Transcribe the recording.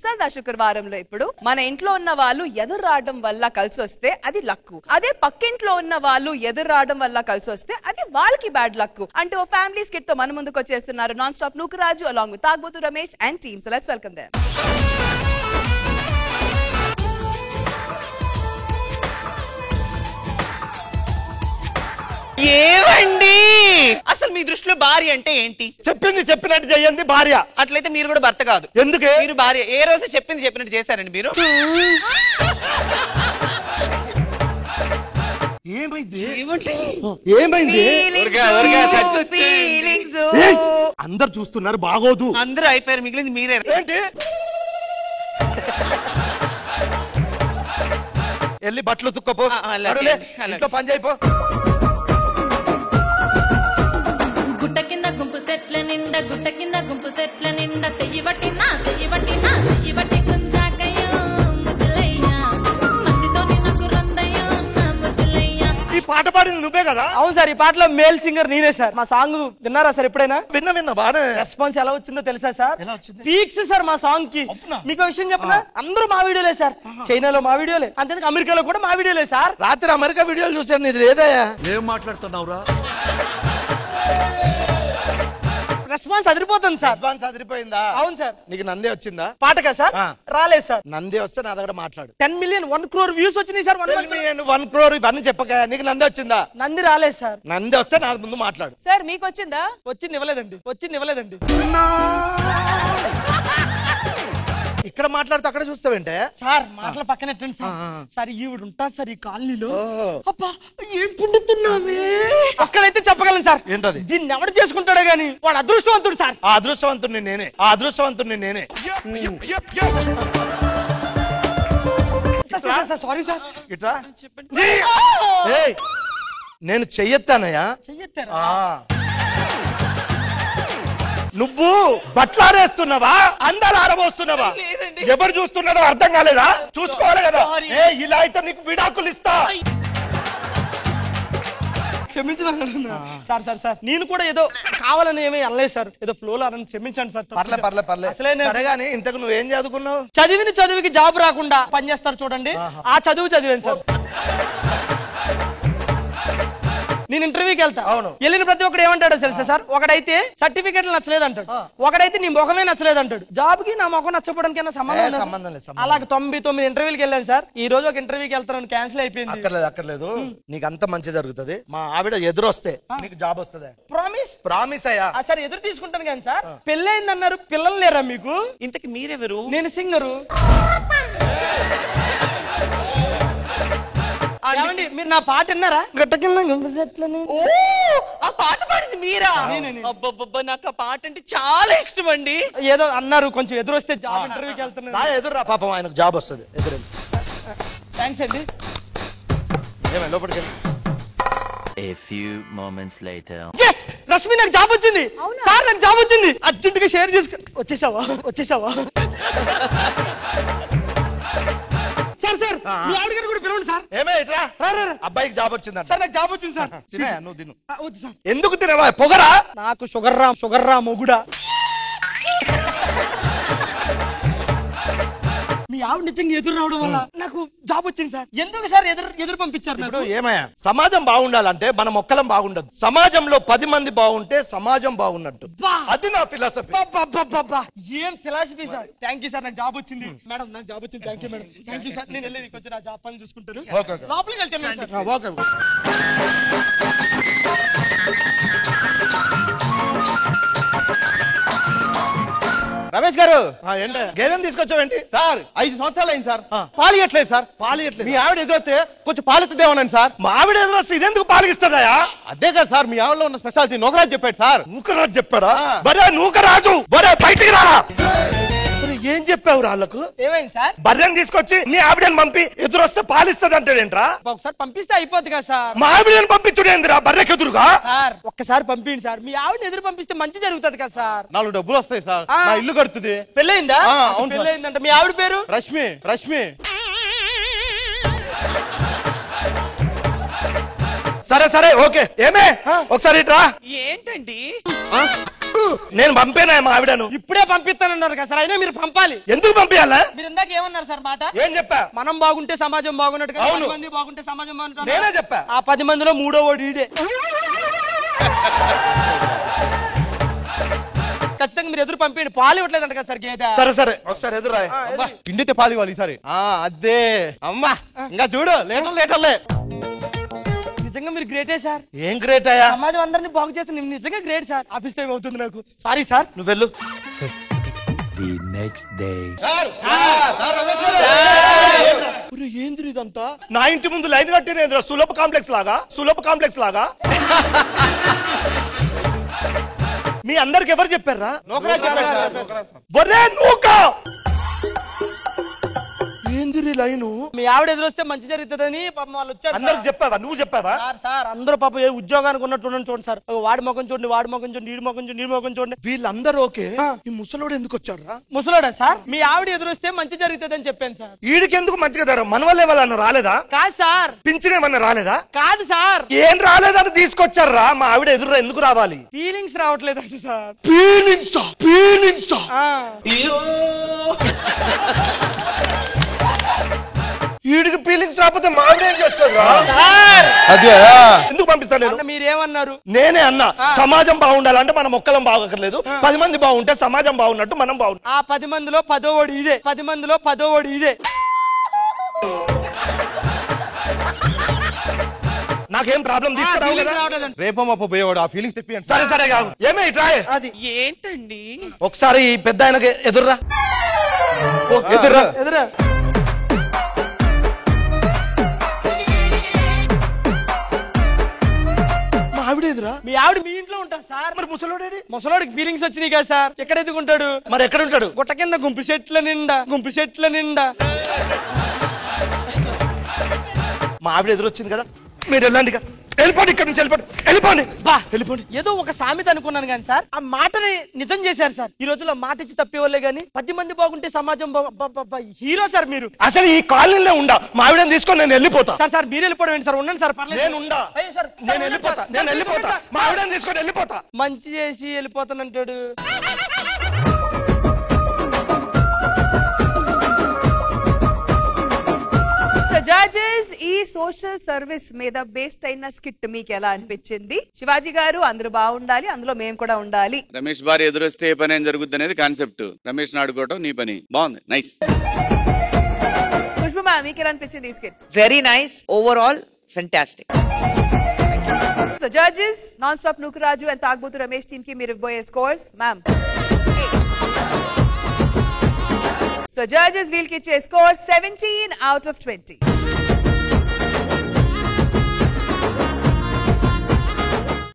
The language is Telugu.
సరదా శుక్రవారంలో ఇప్పుడు మన ఇంట్లో ఉన్న వాళ్ళు ఎదురు రావడం వల్ల కలిసి వస్తే అది లక్కు, అదే పక్కింట్లో ఉన్న వాళ్ళు ఎదురు రావడం వల్ల కలిసి వస్తే అది వాళ్ళకి బ్యాడ్ లక్కు అంటూ ఓ ఫ్యామిలీ స్కిట్ తో మన ముందుకు వచ్చేస్తున్నారు non stop Nookaraju along with Thagubothu Ramesh and team. So let's welcome them. ఏమండి అసలు మీ దృష్టిలో భార్య అంటే ఏంటి? చెప్పింది చెప్పినట్టు చెయ్యండి భార్య. అట్లయితే మీరు కూడా భర్త కాదు. ఎందుకే? మీరు భార్య. ఏ రోజు చెప్పింది చెప్పినట్టు చేశారండి మీరు? అందరు చూస్తున్నారు, బాగోదు. అందరూ అయిపోయారు, మిగిలింది మీరే. ఏంటి? వెళ్ళి బట్టలు తుక్కపో, ఇంట్లో పని చేయిపో. గుట్ట కింద గుంపు సెట్ల నిండా, గుట్ట కింద గుంపు సెట్ల నిండా, చెయ్యి పట్టినా చెయ్యి పట్టినా చెయ్యి పట్టి గుంజాకయ్యో ముద్దులయ్యా, మందితో నాకు రందయ్యో నా ముద్దులయ్యా. ఈ పాట పాడింది నువ్వే కదా? అవును సార్, ఈ పాటలో మేల్ సింగర్ నేనే సార్. మా సాంగ్ విన్నారా సార్ ఎప్పుడైనా? విన్నా బాగా. రెస్పాన్స్ ఎలా వచ్చిందో తెలుసా సార్? ఎలా వచ్చింది? పీక్స్ సార్ మా సాంగ్ కి. మీకు విషయం చెప్పనా, అందరూ మా వీడియోలే సార్. చైనాలో మా వీడియోలే, అంతేందుకు అమెరికాలో కూడా మా వీడియోలే సార్. రాత్రి అమెరికా వీడియోలు చూసాను, నీది లేదయ్యా. ఏం మాట్లాడుతున్నావురా? రెస్పాన్స్ అదిరిపోతుంది సార్. రెస్పాన్స్ అదిరిపోయిందా? అవును సార్. నీకు నందే వచ్చిందా? పాటకా సార్? రాలేదు సార్. నందే వస్తే నా దగ్గర మాట్లాడు. 10 మిలియన్ 1 crore వ్యూస్ వచ్చినాయి సార్. 1 crore ఇవన్నీ చెప్పగా నీకు నందే వచ్చిందా? నంది రాలేదు సార్. నంది వస్తే నా ముందు మాట్లాడు. సార్ మీకు వచ్చిందా? వచ్చింది ఇవ్వలేదండి. ఇక్కడ మాట్లాడితే అక్కడ చూస్తావేంటే సార్? మాటల పక్కనట్టండి సార్. సార్ ఈవిడ ఉంటారు సార్ ఈ కాలనీలో. అబ్బా ఏం పుండుతున్నావే. అక్కడైతే చెప్పగలను సార్. ఏంటది? దీన్ని ఎవడు చేసుకుంటాడో గానీ వాడు అదృష్టవంతుడు సార్. ఆ అదృష్టవంతుడిని నేనే. Sorry sir. ఇట్రా చెప్పండి. నేను చెయ్యొత్తానయ్యా. చెయ్యొత్తారా? నువ్వు బట్లారేస్తున్నావా, అందాలు ఆరబోస్తున్నావా? ఎవరు చూస్తున్నారో అర్థం కాలేదా? చూసుకోవాలి కదా. ఇలా అయితే నీకు విడాకులు ఇస్తా. క్షమించమన్నా సార్. సార్ నేను కూడా ఏదో కావాలని ఏమీ అనలేదు సార్, ఏదో ఫ్లోలో అని క్షమించండి సార్. పర్లే. అసలే గానీ ఇంతకు నువ్వేం చదువుకున్నావు? చదివికి జాబ్ రాకుండా పని చేస్తారు చూడండి, ఆ చదువు చదివాను సార్. నేను ఇంటర్వ్యూకి వెళ్తా. వెళ్ళిన ప్రతి ఒక్కడు ఏమంటాడో తెలుసా సార్? ఒకడైతే సర్టిఫికెట్లు నచ్చలేదు అంటాడు, ఒకడైతే నీ ముఖమే నచ్చలేదు అంటాడు. జాబ్ కి నా ముఖం నచ్చపోవడానికి సంబంధం లేదు. అలాగే 99 ఇంటర్వ్యూకి వెళ్ళాను సార్. ఈ రోజు ఒక ఇంటర్వ్యూకి వెళ్తాను, క్యాన్సిల్ అయిపోయింది. అక్కర్లేదు. నీకు అంత మంచి జరుగుతుంది. మా ఆవిడ ఎదురొస్తే నీకు జాబ్ వస్తుంది. ప్రామిస్ అయ్యా. సార్ ఎదురు తీసుకుంటాను కానీ సార్, పెళ్ళైంది అన్నారు, పిల్లలు లేరా మీకు? ఇంతకి మీరెవరు? నేను సింగరు. మీరు నా పాట విన్నారా? ఆ పాట పాడింది మీరా? అబ్బబ్బబ్బా, నాకు ఆ పాట అంటే చాలా ఇష్టం అండి. ఏదో అన్నారు కొంచెం ఎదురు వస్తే జాబ్ ఇంటర్వ్యూకి వెళ్తున్నా. ఎదురురా పాపం, ఆయనకు జాబ్ వస్తుంది. ఎదురు. థ్యాంక్స్ అండి. లోపలికి. A few moments later. Yes! Rashmi నాకు జాబ్ వచ్చింది సార్. నాకు జాబ్ వచ్చింది. అర్జెంట్ గా షేర్ చేసుకో. వచ్చేసావా? సార్ మీ ఆవిడ గారు కూడా పిలవండి సార్. అబ్బాయికి జాబ్ వచ్చింది సార్. నాకు జాబ్ వచ్చింది సార్. నువ్వు తిను. ఎందుకు తినవా? పొగరా? నాకు షుగర్ రా మొగుడా. మీ ఆవిడ నిజంగా ఎదురు రావడం వల్ల నాకు జాబ్ వచ్చింది సార్. ఎందుకు సార్ ఎదురు పంపించారు? ఏమయ్యా, సమాజం బాగుండాలంటే మన మొక్కలం బాగుండదు. సమాజంలో 10 మంది బాగుంటే సమాజం బాగున్నట్టు. అది నా ఫిలాసఫీ. ఏం philosophy sir. Thank you sir, నాకు జాబ్ వచ్చింది. మేడం నాకు జాబ్ వచ్చింది. Thank you madam. Thank you sir. నేను వెళ్ళేది కొంచెం నా జాబ్ పని చూసుకుంటారు. లోపలికి వెళ్తాను సార్. రమేష్ గారు, గేదెని తీసుకొచ్చావేంటి సార్? 5 సంవత్సరాలు అయింది సార్, పాలియట్లేదు సార్. మీ ఆవిడ ఎదురొస్తే కొంచెం పాలెత్తదేమోనండి సార్. మా ఆవిడ ఎదురొస్తే ఇదెందుకు పాలిస్తుందా? అదే కదా సార్, మీ ఆవిడలో ఉన్న స్పెషాలిటీ నూకరాజు చెప్పాడు సార్. నూకరాజు చెప్పాడా? బరే నూకరాజు, బరే బయటికి రారా. ఏం చెప్పావు వాళ్ళకు? ఏమైంది సార్? బర్రెని తీసుకొచ్చి నీ ఆవిడని పంపి ఎదురొస్తే పాలిస్తుంది అంటాడేంట్రా? ఒకసారి పంపిస్తే అయిపోద్ది కదా సార్. మా ఆవిడని పంపించుడేందిరా బర్రెకి ఎదురుగా? సార్ ఒక్కసారి పంపించండి సార్. మీ ఆవిడ ఎదురు పంపిస్తే మంచి జరుగుతుంది కదా సార్. 4 డబ్బులు వస్తాయి సార్. నా ఇల్లు కడుతుంది. పెళ్ళయిందా? అవును. పెళ్ళయిందంట. మీ ఆవిడ పేరు? రష్మి. రష్మి. సరే సరే ఓకే. ఏమే ఒకసారి ఇట్రా. ఏంటండి నేను పంపేనా మా ఆవిడను? ఇప్పుడే పంపిస్తానన్నారు కదా సార్. అయినా మీరు పంపాలి. ఎందుకు పంపించాలా? మీరు ఇందాక ఏమన్నారు సార్ మాట? ఏం చెప్పా? మనం బాగుంటే సమాజం బాగున్నట్టు కదా. అవును. 10 మంది బాగుంటే సమాజం బాగుంటుంది. నేనే చెప్పా. ఆ 10 మందిలో 3వ వాడు ఈడే. ఖచ్చితంగా మీరు ఎదురు పంపించండి. పాలు ఇవ్వట్లేదంట కదా సార్ గేదె. సరే సరే ఒకసారి ఎదురా. పిండితే పాలు ఇవ్వాలి ఈసారి. అదే అమ్మా ఇంకా చూడు లీటర్లే. నిజంగా మీరు గ్రేటే సార్. ఏం గ్రేట్ అయ్యా? సమాజం అందరినీ బాగు చేస్తే నిజంగా గ్రేట్ సార్. ఆఫీస్ టైం అవుతుంది నాకు. Sorry sir. నువ్వు వెళ్ళు. The next day. ఏంద్ర ఇదంతా? నా ఇంటి ముందు లైన్ కట్టిన సులభ కాంప్లెక్స్ లాగా మీ అందరికి ఎవరు చెప్పారా? ఒరే నూకా ఏందిరి లైను? మీ ఆవిడ ఎదురొస్తే మంచి జరుగుతుందని పాపం వాళ్ళు వచ్చారు. అందరికి చెప్పావా? నువ్వు చెప్పావా? సార్ అందరూ పాపం ఏ ఉద్యోగానికి ఉన్నట్టు చూడండి సార్. వాడి ముఖం చూడండి, వాడి ముఖం చూడండి, ఈడి ముఖం చూడండి, ఈడి ముఖం చూడండి. వీళ్ళందరూ ఓకే. ఈ ముసలోడు ఎందుకు వచ్చారా? ముసలోడా సార్? మీ ఆవిడ ఎదురొస్తే మంచి జరుగుతుందని చెప్పాను సార్. వీడికి ఎందుకు మంచిగా జరగ? మన వల్ల ఏమన్నా రాలేదా? కాదు సార్. పింఛన్ ఏమన్నా రాలేదా? కాదు సార్. ఏం రాలేదని తీసుకొచ్చారా? మా ఆవిడ ఎదురు ఎందుకు రావాలి? ఫీలింగ్స్ రావట్లేదంట సార్. ఫీలింగ్సా? వీడికి ఫీలింగ్స్ రాకపోతే మా ఆవిడ ఏం చేస్తాడు? ఎందుకు పంపిస్తాను నేను? మీరేమన్నారు? నేనే అన్నా సమాజం బాగుండాలంటే మనం ఒక్కలం బాగక్కర్లేదు. 10 మంది బాగుంటే సమాజం బాగున్నట్టు మనం బాగుంటాం. ఆ 10 మందిలో 10వ వాడు ఈడే. 10 మందిలో 10వ వాడు ఈడే. నాకేం ప్రాబ్లం తీసుకురావు కదా? రేపో మాపో పోయేవాడు. ఆ ఫీలింగ్స్ తెప్పియండి. సరే సరే కాదు. ఏమే ఇట్రా. అది ఏంటండి ఒకసారి ఈ పెద్ద ఆయనకి ఎదుర్రా. ఎదుర్రా. ఆవిడ ఎదురా? మీ ఆవిడ మీ ఇంట్లో ఉంటారు సార్. మరి ముసలోడేడి? ముసలోడికి ఫీలింగ్స్ వచ్చినాయి కదా సార్. ఎక్కడ ఎదుగుంటాడు? మరి ఎక్కడ ఉంటాడు? గుట్ట కింద గుంపు చెట్ల నిండా. మా ఆవిడ ఎదురు వచ్చింది కదా. మీరు వెళ్ళండి, వెళ్ళిపోండి, ఇక్కడ నుంచి వెళ్ళిపోండి. ఏదో ఒక సామెత అనుకున్నాను కానీ సార్ ఆ మాటని నిజం చేశారు సార్. ఈ రోజుల్లో మాట ఇచ్చి తప్పేవాళ్ళే గానీ 10 మంది బాగుంటే సమాజం హీరో సార్ మీరు. అసలు ఈ కాలనీలో ఉండా మా ఆవిడని తీసుకొని నేను వెళ్ళిపోతా. సార్ మీరు వెళ్ళిపోవడం ఏంటి సార్? ఉండండి సార్. నేను వెళ్ళిపోతా. మా ఆవిడని తీసుకొని వెళ్ళిపోతా. మంచి చేసి వెళ్ళిపోతానంటాడు. జడ్జెస్ ఈ సోషల్ సర్వీస్ మీద బేస్డ్ అయిన స్కిట్ మీకు ఎలా అనిపించింది? శివాజీ గారు అందరూ బాగుండాలి, అందులో మేము కూడా ఉండాలి. రమేష్ భార్య ఎదురొస్తే ఏ పని ఏం జరుగుద్ది అనేది కాన్సెప్ట్. రమేష్ ఆడుకోవటం నీ పని బాగుంది. నైస్. పుష్పమా మీకు ఎలా అనిపించింది ఈ skit? Very nice. Overall fantastic. So judges non stop Nookaraju and Thagubothu Ramesh team కి మీరు ఇవ్వబోయే స్కోర్స్ మ్యామ్. సో జడ్జెస్ వీళ్ళకి ఇచ్చే స్కోర్ 17 out of 20.